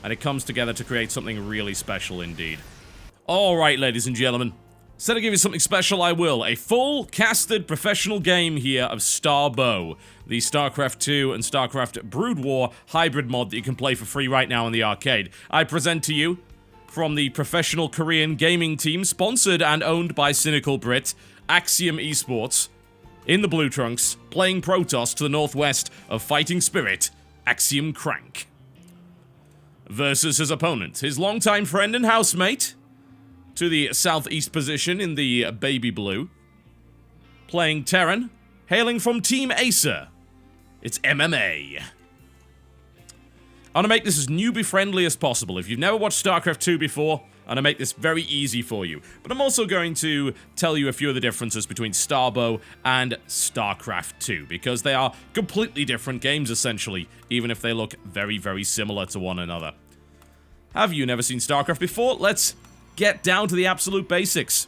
And it comes together to create something really special indeed. Alright, ladies and gentlemen. Instead of giving you something special, I will. A full-casted professional game here of Starbow, the StarCraft 2 and StarCraft Brood War hybrid mod that you can play for free right now in the arcade. I present to you, from the professional Korean gaming team, sponsored and owned by Cynical Brit, Axiom Esports, in the blue trunks, playing Protoss to the northwest of Fighting Spirit, Axiom Crank. Versus his opponent, his longtime friend and housemate, to the southeast position in the baby blue, playing Terran, hailing from Team Acer. It's MMA. I'm going to make this as newbie-friendly as possible. If you've never watched StarCraft 2 before, I'm going to make this very easy for you. But I'm also going to tell you a few of the differences between Starbow and StarCraft 2, because they are completely different games, essentially, even if they look very, very similar to one another. Have you never seen StarCraft before? Let's get down to the absolute basics.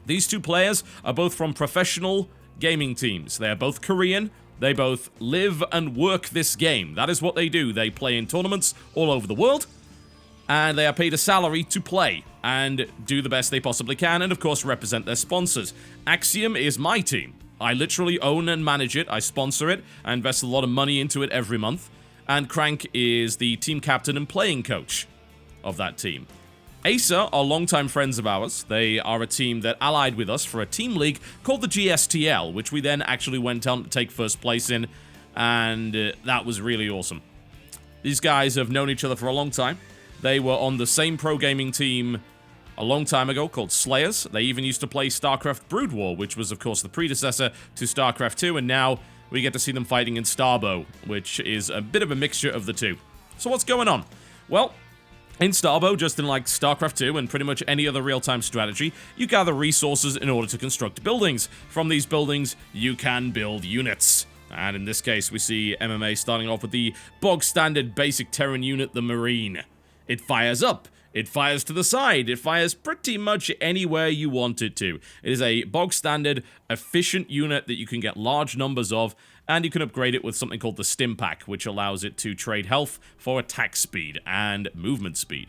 These two players are both from professional gaming teams. They are both Korean. They both live and work this game. That is what they do. They play in tournaments all over the world, and they are paid a salary to play and do the best they possibly can, and of course represent their sponsors. Axiom is my team. I literally own and manage it. I sponsor it. I invest a lot of money into it every month. And Crank is the team captain and playing coach of that team. Acer are longtime friends of ours. They are a team that allied with us for a team league called the GSTL, which we then actually went on to take first place in, and that was really awesome. These guys have known each other for a long time. They were on the same pro gaming team a long time ago called Slayers. They even used to play StarCraft Brood War, which was, of course, the predecessor to StarCraft 2, and now we get to see them fighting in Starbow, which is a bit of a mixture of the two. So what's going on? Well, in Starbow, just in like StarCraft 2 and pretty much any other real-time strategy, you gather resources in order to construct buildings. From these buildings, you can build units. And in this case, we see MMA starting off with the bog-standard basic Terran unit, the Marine. It fires up. It fires to the side. It fires pretty much anywhere you want it to. It is a bog-standard, efficient unit that you can get large numbers of, and you can upgrade it with something called the Stim Pack, which allows it to trade health for attack speed and movement speed.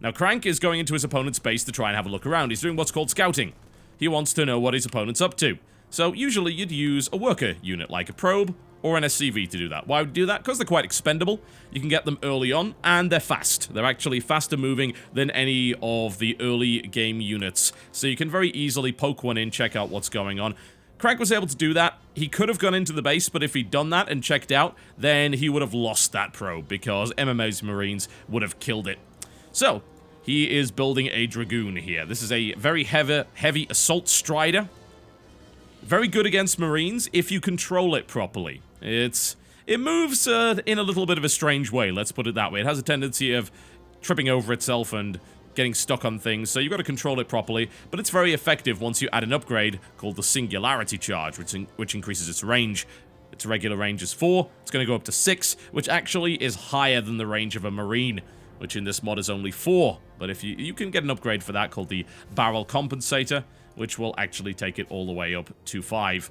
Now, Crank is going into his opponent's base to try and have a look around. He's doing what's called scouting. He wants to know what his opponent's up to. So, usually you'd use a worker unit, like a probe or an SCV to do that. Why would you do that? Because they're quite expendable. You can get them early on, and they're fast. They're actually faster moving than any of the early game units. So you can very easily poke one in, check out what's going on. Crank was able to do that. He could have gone into the base, but if he'd done that and checked out, then he would have lost that probe, because MMA's Marines would have killed it. So, he is building a Dragoon here. This is a very heavy assault strider. Very good against Marines if you control it properly. It moves in a little bit of a strange way, let's put it that way. It has a tendency of tripping over itself and getting stuck on things, so you've got to control it properly, but it's very effective once you add an upgrade called the Singularity Charge, which increases its range. Its regular range is 4, it's going to go up to 6, which actually is higher than the range of a Marine, which in this mod is only 4. But if you can get an upgrade for that called the Barrel Compensator, which will actually take it all the way up to 5.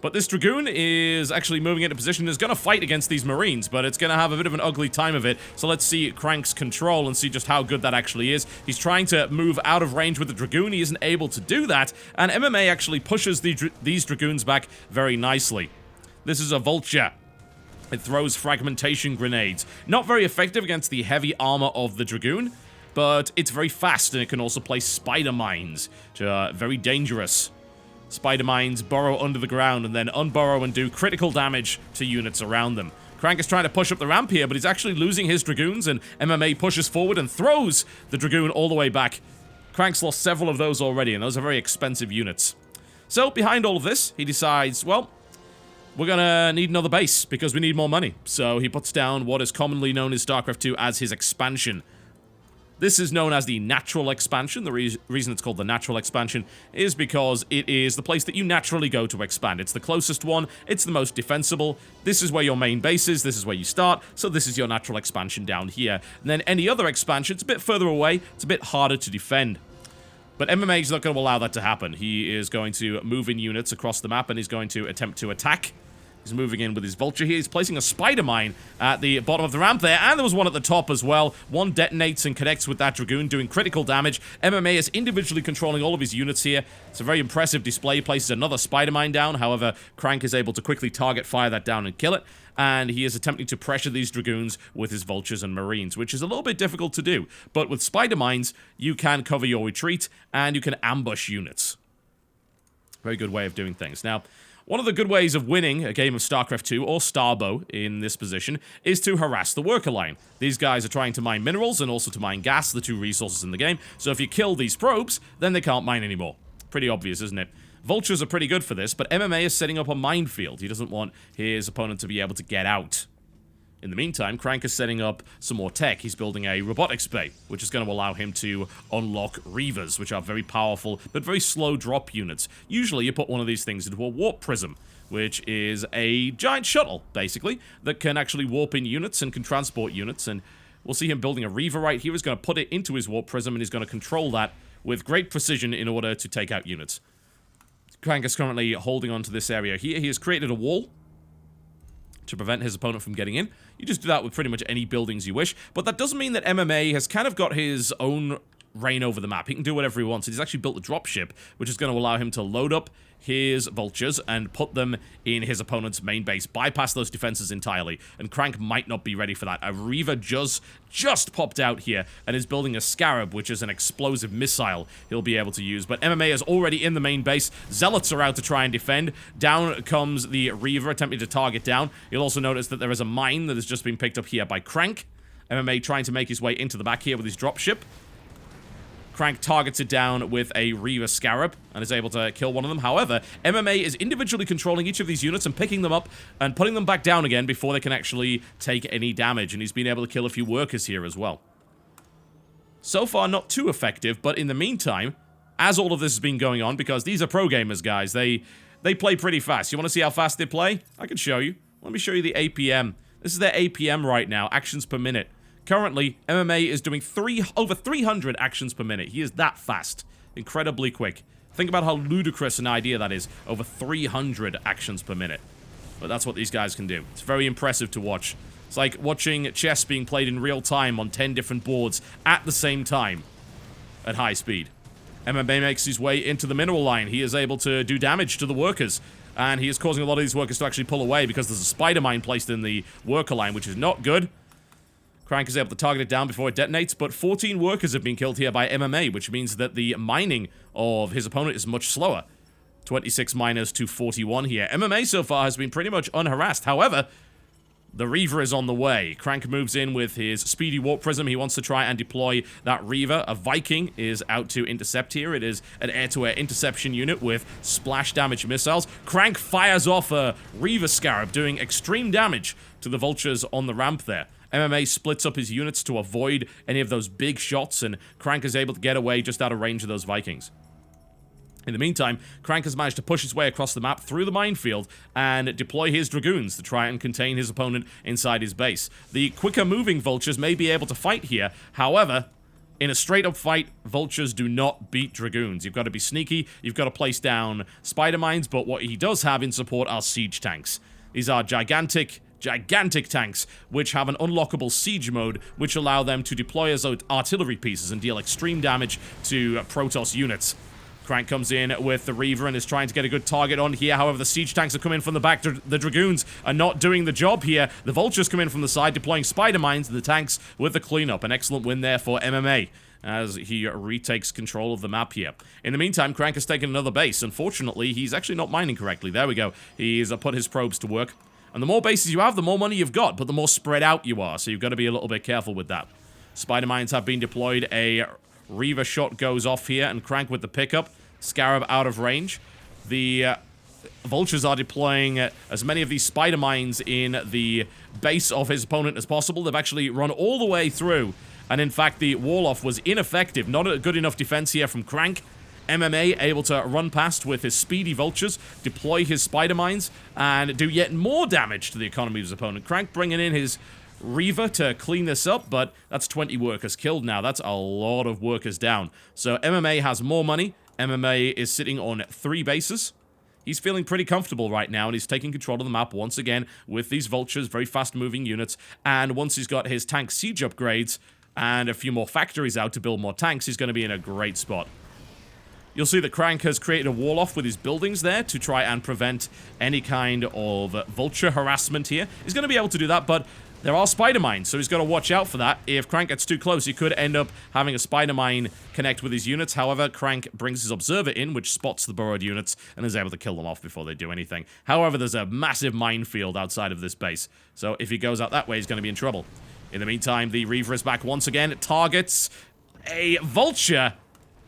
But this Dragoon is actually moving into position, is going to fight against these Marines, but it's going to have a bit of an ugly time of it. So let's see Crank's control and see just how good that actually is. He's trying to move out of range with the Dragoon. He isn't able to do that, and MMA actually pushes these Dragoons back very nicely. This is a Vulture. It throws fragmentation grenades. Not very effective against the heavy armor of the Dragoon, but it's very fast, and it can also place spider mines, which are very dangerous. Spider mines burrow under the ground and then unburrow and do critical damage to units around them. Crank is trying to push up the ramp here, but he's actually losing his Dragoons, and MMA pushes forward and throws the Dragoon all the way back. Crank's lost several of those already, and those are very expensive units. So, behind all of this, he decides, well, we're gonna need another base, because we need more money. So he puts down what is commonly known in StarCraft 2 as his expansion. This is known as the natural expansion. The reason it's called the natural expansion is because it is the place that you naturally go to expand. It's the closest one, it's the most defensible. This is where your main base is, this is where you start, so this is your natural expansion down here. And then any other expansion, it's a bit further away, it's a bit harder to defend. But MMA is not going to allow that to happen. He is going to move in units across the map, and he's going to attempt to attack. He's moving in with his Vulture here. He's placing a spider mine at the bottom of the ramp there, and there was one at the top as well. One detonates and connects with that Dragoon, doing critical damage. MMA is individually controlling all of his units here. It's a very impressive display. He places another spider mine down. However, Crank is able to quickly target fire that down and kill it, and he is attempting to pressure these Dragoons with his Vultures and Marines, which is a little bit difficult to do. But with spider mines, you can cover your retreat, and you can ambush units. Very good way of doing things. Now, one of the good ways of winning a game of StarCraft 2, or Starbow in this position, is to harass the worker line. These guys are trying to mine minerals and also to mine gas, the 2 resources in the game, so if you kill these probes, then they can't mine anymore. Pretty obvious, isn't it? Vultures are pretty good for this, but MMA is setting up a minefield. He doesn't want his opponent to be able to get out. In the meantime, Crank is setting up some more tech. He's building a robotics bay, which is going to allow him to unlock Reavers, which are very powerful, but very slow drop units. Usually, you put one of these things into a warp prism, which is a giant shuttle, basically, that can actually warp in units and can transport units, and we'll see him building a Reaver right here. He's going to put it into his warp prism, and he's going to control that with great precision in order to take out units. Crank is currently holding onto this area here. He has created a wall to prevent his opponent from getting in. You just do that with pretty much any buildings you wish, but that doesn't mean that MMA has kind of got his own reign over the map. He can do whatever he wants. He's actually built a dropship, which is going to allow him to load up his Vultures and put them in his opponent's main base, bypass those defenses entirely, and Crank might not be ready for that. A Reaver just popped out here and is building a Scarab, which is an explosive missile he'll be able to use, but MMA is already in the main base. Zealots are out to try and defend. Down comes the Reaver, attempting to target down. You'll also notice that there is a mine that has just been picked up here by Crank. MMA trying to make his way into the back here with his dropship. Crank targets it down with a Reaver Scarab and is able to kill one of them. However, MMA is individually controlling each of these units and picking them up and putting them back down again before they can actually take any damage, and he's been able to kill a few workers here as well. So far, not too effective, but in the meantime, as all of this has been going on, because these are pro gamers, guys, they play pretty fast. You want to see how fast they play? I can show you. Let me show you the APM. This is their APM right now, actions per minute. Currently, MMA is doing over 300 actions per minute. He is that fast. Incredibly quick. Think about how ludicrous an idea that is. Over 300 actions per minute. But that's what these guys can do. It's very impressive to watch. It's like watching chess being played in real time on 10 different boards at the same time. At high speed. MMA makes his way into the mineral line. He is able to do damage to the workers. And he is causing a lot of these workers to actually pull away because there's a spider mine placed in the worker line, which is not good. Crank is able to target it down before it detonates, but 14 workers have been killed here by MMA, which means that the mining of his opponent is much slower. 26 miners to 41 here. MMA so far has been pretty much unharassed. However, the Reaver is on the way. Crank moves in with his speedy warp prism. He wants to try and deploy that Reaver. A Viking is out to intercept here. It is an air-to-air interception unit with splash damage missiles. Crank fires off a Reaver Scarab, doing extreme damage to the Vultures on the ramp there. MMA splits up his units to avoid any of those big shots, and Crank is able to get away just out of range of those Vikings. In the meantime, Crank has managed to push his way across the map through the minefield and deploy his Dragoons to try and contain his opponent inside his base. The quicker moving Vultures may be able to fight here, however, in a straight-up fight, Vultures do not beat Dragoons. You've got to be sneaky, you've got to place down Spider Mines, but what he does have in support are Siege Tanks. These are gigantic tanks, which have an unlockable siege mode, which allow them to deploy as artillery pieces and deal extreme damage to Protoss units. Crank comes in with the Reaver and is trying to get a good target on here. However, the siege tanks are coming from the back. The Dragoons are not doing the job here. The Vultures come in from the side, deploying Spider Mines to the tanks with the cleanup. An excellent win there for MMA as he retakes control of the map here. In the meantime, Crank has taken another base. Unfortunately, he's actually not mining correctly. There we go. He's put his probes to work. And the more bases you have, the more money you've got, but the more spread out you are, so you've got to be a little bit careful with that. Spider Mines have been deployed. A Reaver shot goes off here, and Crank with the pickup. Scarab out of range. The Vultures are deploying as many of these Spider Mines in the base of his opponent as possible. They've actually run all the way through, and in fact, the wall-off was ineffective. Not a good enough defense here from Crank. MMA able to run past with his speedy Vultures, deploy his Spider Mines, and do yet more damage to the economy of his opponent. Crank bringing in his Reaver to clean this up, but that's 20 workers killed now. That's a lot of workers down. So MMA has more money. MMA is sitting on 3 bases. He's feeling pretty comfortable right now, and he's taking control of the map once again with these Vultures, very fast-moving units. And once he's got his tank siege upgrades and a few more factories out to build more tanks, he's going to be in a great spot. You'll see that Crank has created a wall-off with his buildings there to try and prevent any kind of Vulture harassment here. He's going to be able to do that, but there are Spider Mines, so he's got to watch out for that. If Crank gets too close, he could end up having a Spider Mine connect with his units. However, Crank brings his Observer in, which spots the burrowed units and is able to kill them off before they do anything. However, there's a massive minefield outside of this base, so if he goes out that way, he's going to be in trouble. In the meantime, the Reaver is back once again. It targets a Vulture.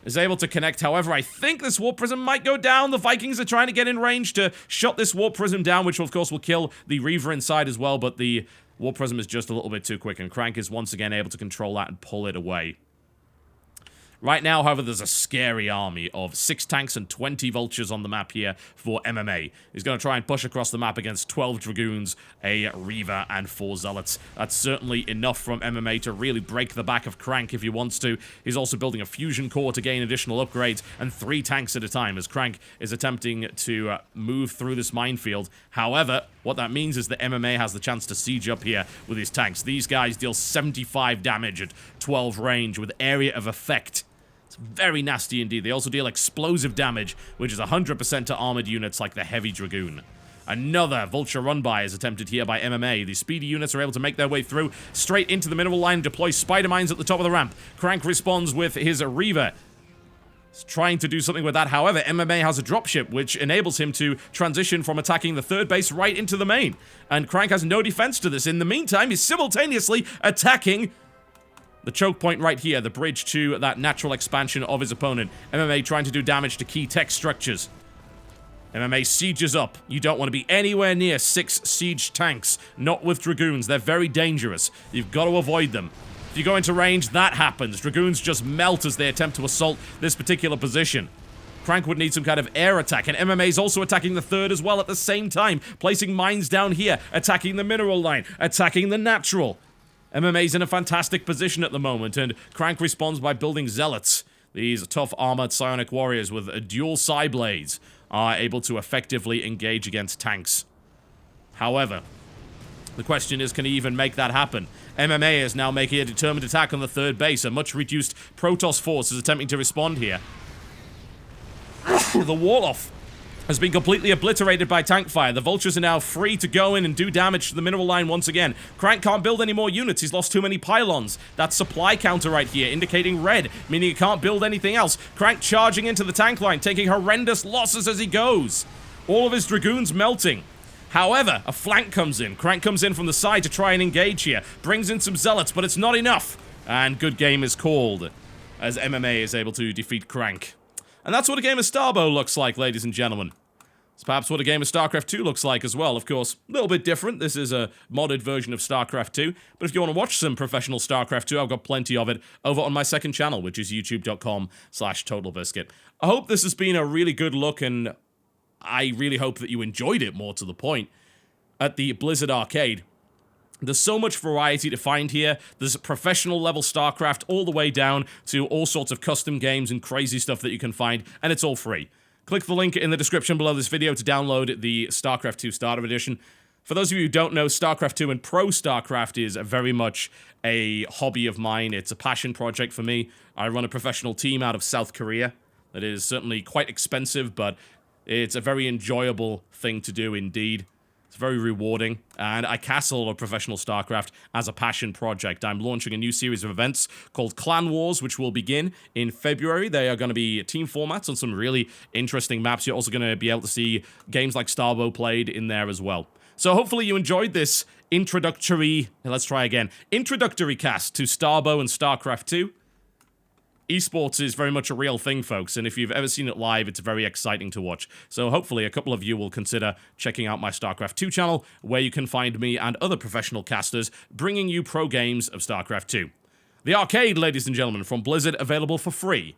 Is able to connect. However, I think this Warp Prism might go down. The Vikings are trying to get in range to shut this Warp Prism down, which of course will kill the Reaver inside as well, but the Warp Prism is just a little bit too quick, and Crank is once again able to control that and pull it away. Right now, however, there's a scary army of 6 tanks and 20 Vultures on the map here for MMA. He's going to try and push across the map against 12 Dragoons, a Reaver, and 4 Zealots. That's certainly enough from MMA to really break the back of Crank if he wants to. He's also building a fusion core to gain additional upgrades, and 3 tanks at a time as Crank is attempting to move through this minefield. However, what that means is that MMA has the chance to siege up here with his tanks. These guys deal 75 damage at 12 range with area of effect. Very nasty indeed. They also deal explosive damage, which is 100% to armored units like the Heavy Dragoon. Another Vulture run-by is attempted here by MMA. The speedy units are able to make their way through, straight into the mineral line, and deploy Spider Mines at the top of the ramp. Crank responds with his Reaver. He's trying to do something with that. However, MMA has a dropship, which enables him to transition from attacking the 3rd base right into the main. And Crank has no defense to this. In the meantime, he's simultaneously attacking the choke point right here, the bridge to that natural expansion of his opponent. MMA trying to do damage to key tech structures. MMA sieges up. You don't want to be anywhere near 6 siege tanks. Not with Dragoons. They're very dangerous. You've got to avoid them. If you go into range, that happens. Dragoons just melt as they attempt to assault this particular position. Crank would need some kind of air attack, and MMA is also attacking the 3rd as well at the same time, placing mines down here, attacking the mineral line, attacking the natural. MMA's in a fantastic position at the moment, and Crank responds by building Zealots. These tough armored psionic warriors with dual psi blades are able to effectively engage against tanks. However, the question is, can he even make that happen? MMA is now making a determined attack on the 3rd base. A much reduced Protoss force is attempting to respond here. The wall-off has been completely obliterated by tank fire. The Vultures are now free to go in and do damage to the mineral line once again. Crank can't build any more units. He's lost too many pylons. That supply counter right here indicating red, meaning he can't build anything else. Crank charging into the tank line, taking horrendous losses as he goes. All of his Dragoons melting. However, a flank comes in. Crank comes in from the side to try and engage here. Brings in some Zealots, but it's not enough. And good game is called as MMA is able to defeat Crank. And that's what a game of Starbow looks like, ladies and gentlemen. It's perhaps what a game of StarCraft 2 looks like as well. Of course, a little bit different. This is a modded version of StarCraft 2. But if you want to watch some professional StarCraft 2, I've got plenty of it over on my second channel, which is youtube.com/TotalBiscuit. I hope this has been a really good look, and I really hope that you enjoyed it, more to the point, at the Blizzard Arcade. There's so much variety to find here. There's professional level StarCraft all the way down to all sorts of custom games and crazy stuff that you can find, and it's all free. Click the link in the description below this video to download the StarCraft 2 Starter Edition. For those of you who don't know, StarCraft 2 and Pro StarCraft is very much a hobby of mine. It's a passion project for me. I run a professional team out of South Korea. That is certainly quite expensive, but it's a very enjoyable thing to do indeed. It's very rewarding, and I castle a professional StarCraft as a passion project. I'm launching a new series of events called Clan Wars, which will begin in February. They are going to be team formats on some really interesting maps. You're also going to be able to see games like Starbow played in there as well. So hopefully you enjoyed this introductory cast to Starbow and StarCraft 2. Esports is very much a real thing, folks, and if you've ever seen it live, it's very exciting to watch. So hopefully a couple of you will consider checking out my StarCraft 2 channel, where you can find me and other professional casters bringing you pro games of StarCraft 2. The arcade, ladies and gentlemen, from Blizzard, available for free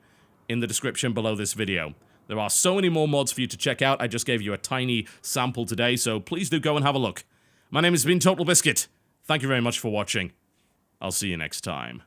in the description below this video. There are so many more mods for you to check out. I just gave you a tiny sample today, so please do go and have a look. My name has been TotalBiscuit. Thank you very much for watching. I'll see you next time.